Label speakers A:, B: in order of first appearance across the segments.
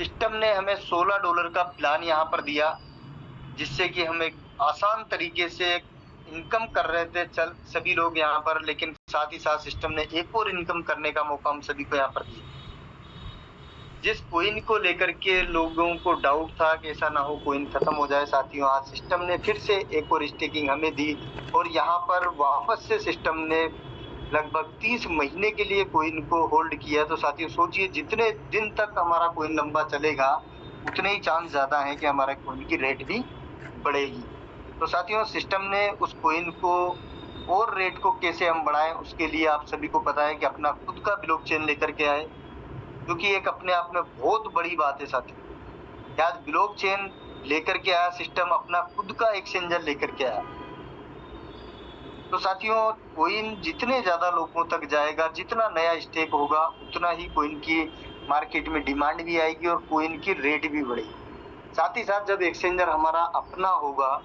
A: System ने हमें $16 का प्लान यहाँ पर दिया, जिससे कि हम एक आसान तरीके से इनकम कर रहे थे चल सभी लोग यहाँ पर, लेकिन साथ ही साथ सिस्टम ने एक और इनकम करने का मौका हम सभी को यहाँ पर दिया। जिस कॉइन को लेकर के लोगों को डाउट था कि ऐसा ना हो कॉइन खत्म हो जाए, साथियों आज सिस्टम ने फिर से एक और स्टेकिंग हमें दी और यहाँ पर वापस से सिस्टम ने लगभग 30 महीने के लिए कॉइन को होल्ड किया। तो साथियों सोचिए, जितने दिन तक हमारा कॉइन लंबा चलेगा उतने ही चांस ज्यादा है कि हमारे कॉइन की रेट भी बढ़ेगी। तो साथियों सिस्टम ने उस कॉइन को और रेट को कैसे हम बढ़ाएं, उसके लिए आप सभी को पता है कि अपना खुद का ब्लॉकचेन लेकर के आए, जो कि एक अपने आप में बहुत बड़ी बात है साथियों। आज ब्लॉकचेन लेकर के आया सिस्टम, अपना खुद का एक्सचेंजर लेकर के आया। तो साथियों कॉइन जितने ज्यादा लोगों तक जाएगा, जितना नया स्टेक होगा, उतना ही कॉइन की मार्केट में डिमांड भी आएगी और कॉइन की रेट भी बढ़ेगी। साथ ही साथ जब एक्सचेंजर हमारा अपना होगा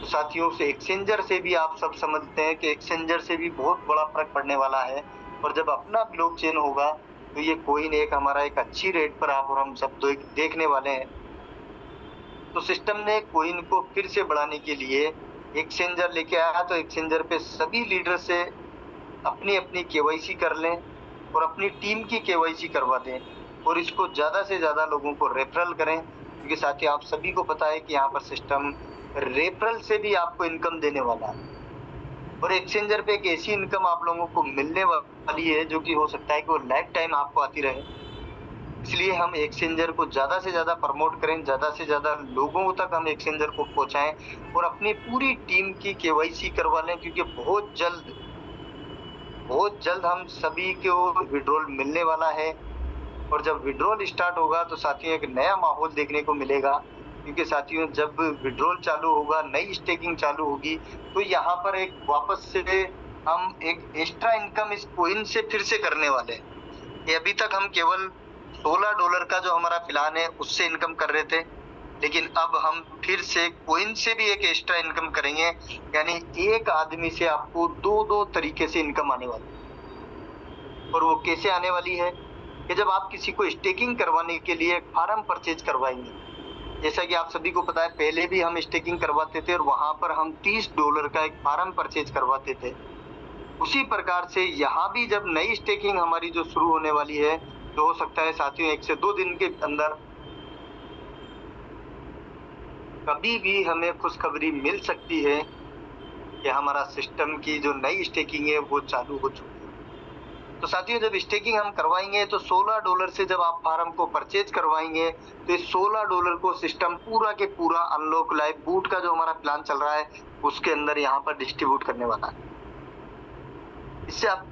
A: तो साथियों से एक्सचेंजर से भी आप सब समझते हैं कि एक्सचेंजर से भी बहुत बड़ा फर्क पड़ने वाला है। और जब अपना ब्लॉकचेन होगा तो ये कॉइन एक हमारा एक अच्छी रेट पर आप और हम सब देखने वाले हैं। तो सिस्टम ने कॉइन को फिर से बढ़ाने के लिए एक्सचेंजर लेके आया, तो एक्सचेंजर पे सभी लीडर से अपनी अपनी केवाईसी कर लें और अपनी टीम की केवाईसी करवा दें और इसको ज्यादा से ज्यादा लोगों को रेफरल करें, क्योंकि साथियों आप सभी को पता है कि यहाँ पर सिस्टम रेफरल से भी आपको इनकम देने वाला है और एक्सचेंजर पे एक ऐसी इनकम आप लोगों को मिलने वाली है जो कि हो सकता है कि वो लाइफ टाइम आपको आती रहे। इसलिए हम एक्सचेंजर को ज्यादा से ज्यादा प्रमोट करें, ज्यादा से ज्यादा लोगों तक हम एक्सचेंजर को पहुंचाएं और अपनी पूरी टीम की केवाईसी करवा लें, क्योंकि बहुत जल्द हम सभी को विड्रॉल मिलने वाला है। और जब विड्रॉल स्टार्ट होगा तो साथियों एक नया माहौल देखने को मिलेगा, क्योंकि साथियों जब विड्रॉल चालू होगा, नई स्टेकिंग चालू होगी, तो यहाँ पर एक वापस से हम एक एक्स्ट्रा इनकम इस कॉइन से फिर से करने वाले हैं। ये अभी तक हम केवल $16 का जो हमारा प्लान है उससे इनकम कर रहे थे, लेकिन अब हम फिर से कॉइन से भी एक एक्स्ट्रा इनकम करेंगे। यानी एक आदमी से आपको दो तरीके से इनकम आने वाली है। और वो कैसे आने वाली है कि जब आप किसी को स्टेकिंग करवाने के लिए एक फार्म परचेज करवाएंगे, जैसा कि आप सभी को पता है पहले भी हम स्टेकिंग करवाते थे और वहां पर हम $30 का एक फार्म परचेज करवाते थे। उसी प्रकार से यहाँ भी जब नई स्टेकिंग हमारी जो शुरू होने वाली है, तो हो सकता है साथियों 1 से 2 दिन के अंदर कभी भी हमें खुशखबरी मिल सकती है कि हमारा सिस्टम की जो नई स्टेकिंग है वो चालू हो चुकी है। तो साथियों जब स्टेकिंग हम करवाएंगे तो $16 से जब आप फार्म को परचेज करवाएंगे तो इस $16 को सिस्टम पूरा के पूरा अनलॉक लाइव बूट का जो हमारा प्लान चल रहा है उसके अंदर यहाँ पर डिस्ट्रीब्यूट करने वाला है। इससे आपको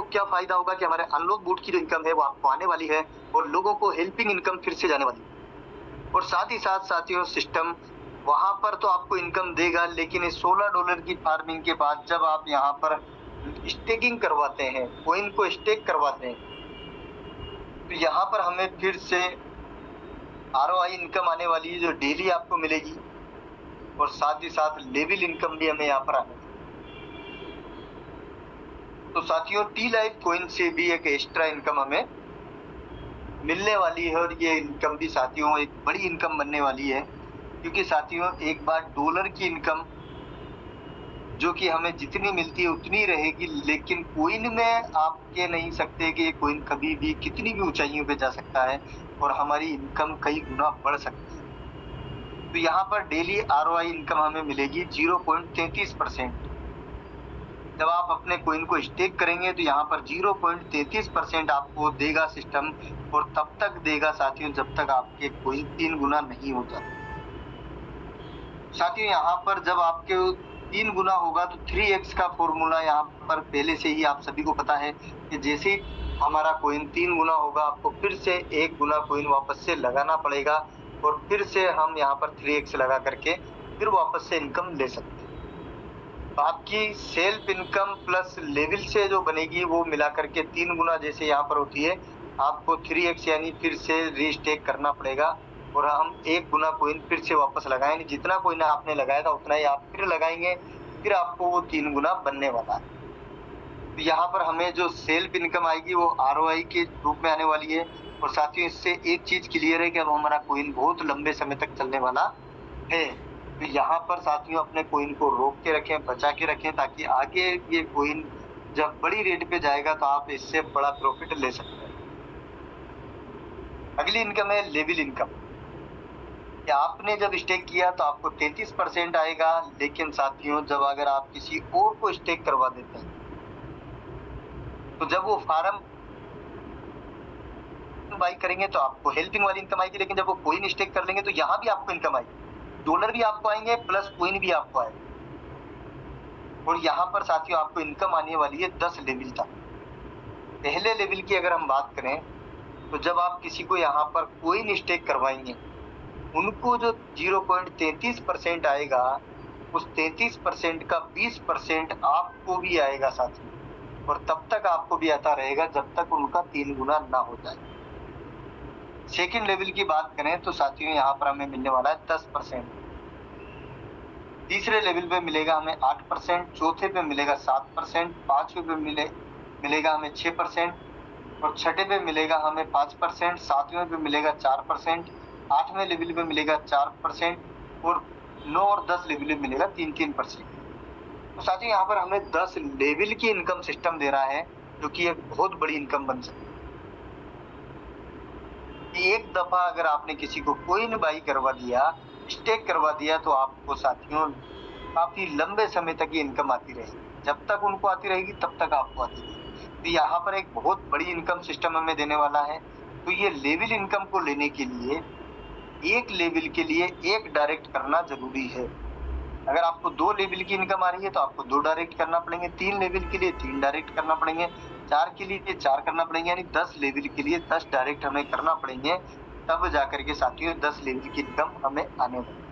A: क्या फायदा होगा कि हमारे अनलॉक बूट की जो इनकम है वो आपको आने वाली है और लोगों को हेल्पिंग इनकम फिर से जाने वाली है। और साथ ही साथ साथियों सिस्टम वहां पर तो आपको इनकम देगा, लेकिन इस $16 की फार्मिंग के बाद जब आप यहाँ पर स्टेकिंग करवाते हैं, कॉइन को स्टेक करवाते हैं, तो यहाँ पर हमें फिर से ROI इनकम आने वाली है जो डेली आपको मिलेगी और साथ ही साथ लेवल इनकम भी हमें यहाँ पर आने वाली है। तो साथियों टी लाइफ कॉइन से भी एक एक्स्ट्रा इनकम हमें मिलने वाली है और ये इनकम भी साथियों एक बड़ी इनकम बनने वाली है, क्योंकि साथियों एक बार डॉलर की इनकम जो कि हमें जितनी मिलती है उतनी रहेगी, लेकिन कॉइन में आप कह नहीं सकते कि कॉइन कभी भी कितनी भी ऊंचाइयों पे जा सकता है और हमारी इनकम कई गुना बढ़ सकती है। तो यहाँ पर डेली ROI इनकम हमें मिलेगी 0.33%। जब आप अपने कॉइन को स्टेक करेंगे तो यहाँ पर 0.33% आपको देगा सिस्टम, और तब तक देगा साथियों जब तक आपके कॉइन 3 गुना नहीं हो जाता। साथियों यहाँ पर जब आपके 3 गुना होगा तो 3x का फॉर्मूला यहाँ पर पहले से ही आप सभी को पता है कि जैसे ही हमारा कॉइन 3 गुना होगा आपको फिर से 1 गुना कॉइन वापस से लगाना पड़ेगा और फिर से हम यहाँ पर 3x लगा करके फिर वापस से इनकम ले सकते हैं। तो आपकी सेल्फ इनकम प्लस लेवल से जो बनेगी वो मिला करके 3 गुना जैसे यहाँ पर होती है, आपको 3x यानी फिर से रीस्टेक करना पड़ेगा और हम 1 गुना कॉइन फिर से वापस लगाएंगे। जितना कॉइन आपने लगाया था उतना ही आप फिर लगाएंगे, फिर आपको वो 3 गुना बनने वाला है। तो यहाँ पर हमें जो सेल्फ इनकम आएगी वो ROI के रूप में आने वाली है और साथियों इससे एक चीज क्लियर है कि अब हमारा कॉइन बहुत लंबे समय तक चलने वाला है। तो यहाँ पर साथियों अपने कॉइन को रोक के रखें, बचा के रखें, ताकि आगे ये कॉइन जब बड़ी रेट पे जाएगा तो आप इससे बड़ा प्रॉफिट ले सकते हैं। अगली इनकम है लेवल इनकम। कि आपने जब स्टेक किया तो आपको 33% आएगा, लेकिन साथियों जब अगर आप किसी और को स्टेक करवा देते हैं तो जब वो फार्म बाई करेंगे तो आपको हेल्पिंग वाली इनकम आएगी, लेकिन जब वो कॉइन स्टेक कर लेंगे तो यहाँ भी आपको इनकम आएगी, डॉलर भी आपको आएंगे प्लस कॉइन भी आपको आएगा। और यहाँ पर साथियों आपको इनकम आने वाली है 10 लेवल तक। पहले लेवल की अगर हम बात करें तो जब आप किसी को यहाँ पर कॉइन स्टेक करवाएंगे उनको जो 0.33% आएगा, उस 33% का 20% आपको भी आएगा साथियों, और तब तक आपको भी आता रहेगा जब तक उनका 3 गुना ना हो जाए। सेकंड लेवल की बात करें तो साथियों यहाँ पर हमें मिलने वाला है 10%। तीसरे लेवल पे मिलेगा हमें 8%, चौथे पे मिलेगा 7%, पांचवे पे मिलेगा हमें 6%, और छठे पे मिलेगा हमें 5%, सातवें पे मिलेगा 4%, आठवें लेवल पे मिलेगा 4%, और 9 और 10 लेवल पे मिलेगा 3%। तो साथियों यहाँ पर हमें 10 लेवल की इनकम सिस्टम दे रहा है, जो कि एक बहुत बड़ी इनकम बन सकती है। एक दफा अगर आपने किसी को कॉइन बाई करवा दिया, स्टेक करवा दिया, तो आपको साथियों काफी लंबे समय तक ये इनकम आती रहेगी। जब तक उनको आती रहेगी तब तक आपको आती रहेगी। तो यहाँ पर एक बहुत बड़ी इनकम सिस्टम हमें देने वाला है। तो ये लेवल इनकम को लेने के लिए एक लेवल के लिए एक डायरेक्ट करना जरूरी है। अगर आपको 2 लेवल की इनकम आ रही है तो आपको 2 डायरेक्ट करना पड़ेंगे, 3 लेवल के लिए 3 डायरेक्ट करना पड़ेंगे, 4 के लिए 4 करना पड़ेंगे, यानी 10 लेवल के लिए 10 डायरेक्ट हमें करना पड़ेंगे, तब जाकर के साथियों 10 लेवल की इनकम हमें आने वाली।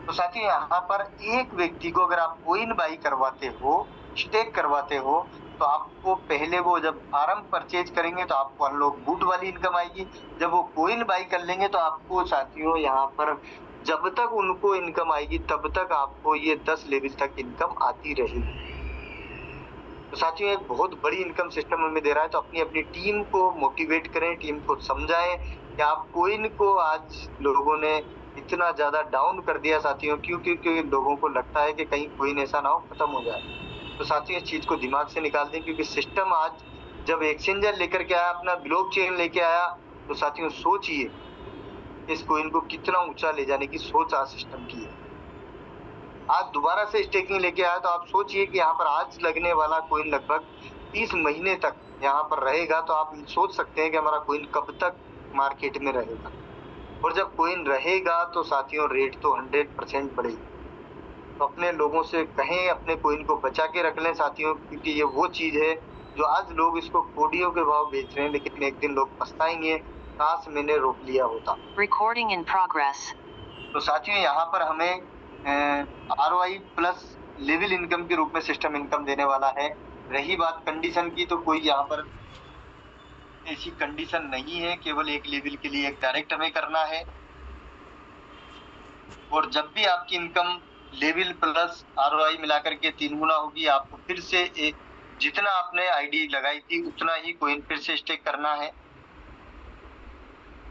A: तो साथियों यहाँ पर एक व्यक्ति को अगर आप कॉइन बाई करवाते हो, स्टेक करवाते हो, तो आपको पहले वो जब फार्म परचेज करेंगे तो आपको अनलॉक बूट वाली इनकम आएगी। जब वो कॉइन बाई कर लेंगे तो आपको साथियों यहाँ पर जब तक उनको इनकम आएगी तब तक आपको ये 10 लेवल तक इनकम आती रहेगी। तो साथियों एक बहुत बड़ी इनकम सिस्टम हमें दे रहा है। तो अपनी अपनी टीम को मोटिवेट करें, टीम को समझाएं कि आप कॉइन को आज लोगों ने इतना ज्यादा डाउन कर दिया साथियों, क्योंकि लोगों को लगता है कि कहीं कॉइन ऐसा ना हो खत्म हो जाए। तो साथियों इस चीज को दिमाग से निकाल दें, क्योंकि सिस्टम आज जब एक्सचेंजर लेकर के आया, अपना ब्लॉकचेन लेके आया, तो साथियों सोचिए इस कॉइन को कितना ऊंचा ले जाने की सोच आज सिस्टम की है। आज दोबारा से स्टेकिंग लेके आया, तो आप सोचिए कि यहाँ पर आज लगने वाला कॉइन लगभग 30 महीने तक यहाँ पर रहेगा। तो आप सोच सकते हैं कि हमारा कॉइन कब तक मार्केट में रहेगा, और जब कॉइन रहेगा तो साथियों रेट तो 100% बढ़ेगी। तो अपने लोगों से कहें अपने कॉइन को बचा के रख लें साथियों, क्योंकि ये वो चीज है जो आज लोग इसको कोडियों के भाव बेच रहे हैं, लेकिन एक दिन लोग पछताएंगे काश मैंने रोक लिया होता।
B: Recording in progress.
A: तो साथियों यहाँ पर हमें ROI प्लस लेवल इनकम के रूप में सिस्टम इनकम देने वाला है। रही बात कंडीशन की, तो कोई यहाँ पर ऐसी कंडीशन नहीं है, केवल एक लेवल के लिए एक डायरेक्ट हमें करना है। और जब भी आपकी इनकम लेवल प्लस ROI मिलाकर के 3 गुना होगी, आपको फिर से जितना आपने आईडी लगाई थी उतना ही कॉइन फिर से स्टेक करना है।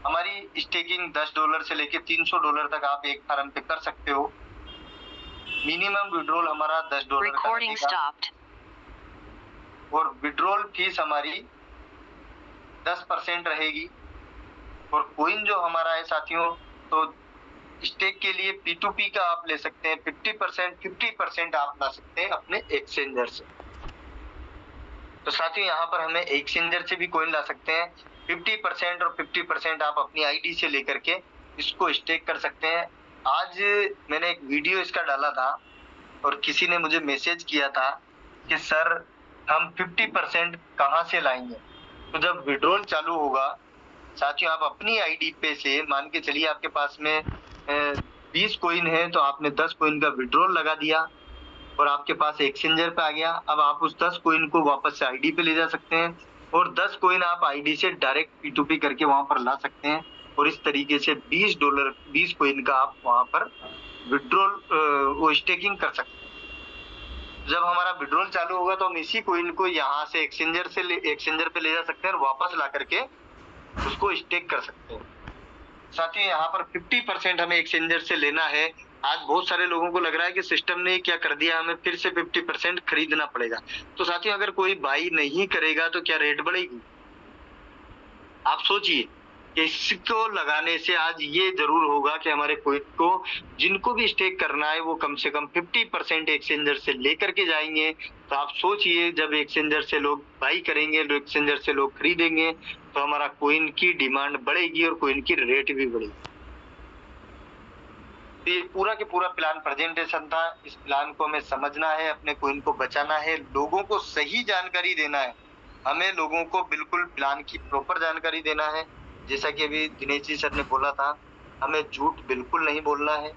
A: हमारी स्टेकिंग $10 से लेके $300 तक आप एक फार्म पे कर सकते हो। मिनिमम विड्रॉल हमारा $10 का रहेगा, और विड्रॉल फीस हमारी 10% रहेगी। और कॉइन जो हमारा है साथियों, तो स्टेक के लिए P2P का आप ले सकते हैं 50% आप ला सकते हैं अपने एक्सचेंजर से। तो साथियों यहाँ पर हमें एक्सचेंजर से भी कॉइन ला सकते हैं 50%, और 50% आप अपनी आईडी से लेकर के इसको स्टेक कर सकते हैं। आज मैंने एक वीडियो इसका डाला था और किसी ने मुझे मैसेज किया था कि सर हम 50% कहाँ से लाएंगे। तो जब विड्रॉल चालू होगा साथियों, आप अपनी आईडी पे से मान के चलिए आपके पास में 20 कॉइन है, तो आपने 10 कॉइन का विड्रॉल लगा दिया और आपके पास एक्सचेंजर पे आ गया। अब आप उस 10 कॉइन को वापस से आईडी पे ले जा सकते हैं, और 10 कॉइन आप आईडी से डायरेक्ट P2P करके वहां पर ला सकते हैं, और इस तरीके से $20 कॉइन का आप वहां पर विड्रॉल वो स्टेकिंग कर सकते हैं। जब हमारा विड्रॉल चालू होगा तो हम इसी कॉइन को यहाँ से एक्सचेंजर पे ले जा सकते हैं और वापस ला करके उसको स्टेक कर सकते हैं। साथ ही यहाँ पर 50% हमें एक्सचेंजर से लेना है। आज बहुत सारे लोगों को लग रहा है कि सिस्टम ने क्या कर दिया, हमें फिर से 50% खरीदना पड़ेगा। तो साथियों, अगर कोई बाई नहीं करेगा तो क्या रेट बढ़ेगी? आप सोचिए, इसको लगाने से आज ये जरूर होगा कि हमारे कॉइन को जिनको भी स्टेक करना है वो कम से कम 50% एक्सचेंजर से लेकर के जाएंगे। तो आप सोचिए, जब एक्सचेंजर से लोग बाई करेंगे, एक्सचेंजर से लोग खरीदेंगे, तो हमारा कॉइन की डिमांड बढ़ेगी और कॉइन की रेट भी बढ़ेगी। तो ये पूरा के पूरा प्लान प्रेजेंटेशन था। इस प्लान को हमें समझना है, अपने कॉइन को बचाना है, लोगों को सही जानकारी देना है। हमें लोगों को बिल्कुल प्लान की प्रॉपर जानकारी देना है। जैसा कि अभी दिनेश जी सर ने बोला था, हमें झूठ बिल्कुल नहीं बोलना है।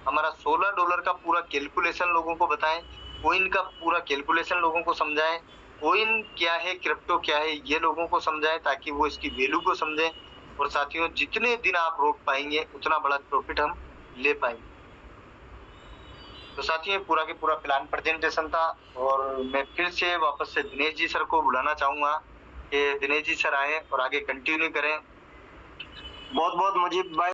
A: हमारा $16 का पूरा कैलकुलेशन लोगों को बताएं, कॉइन का पूरा कैलकुलेशन लोगों को समझाएं, कॉइन क्या है, क्रिप्टो क्या है, ये लोगों को समझाएं ताकि वो इसकी वैल्यू को समझें। और साथियों, जितने दिन आप रोक पाएंगे उतना बड़ा प्रॉफिट हम ले पाएंगे। तो साथियों, ये पूरा के पूरा प्लान प्रेजेंटेशन था। और मैं फिर से वापस से दिनेश जी सर को बुलाना चाहूंगा कि दिनेश जी सर आए और आगे कंटिन्यू करें।
C: बहुत बहुत मुजीब भाई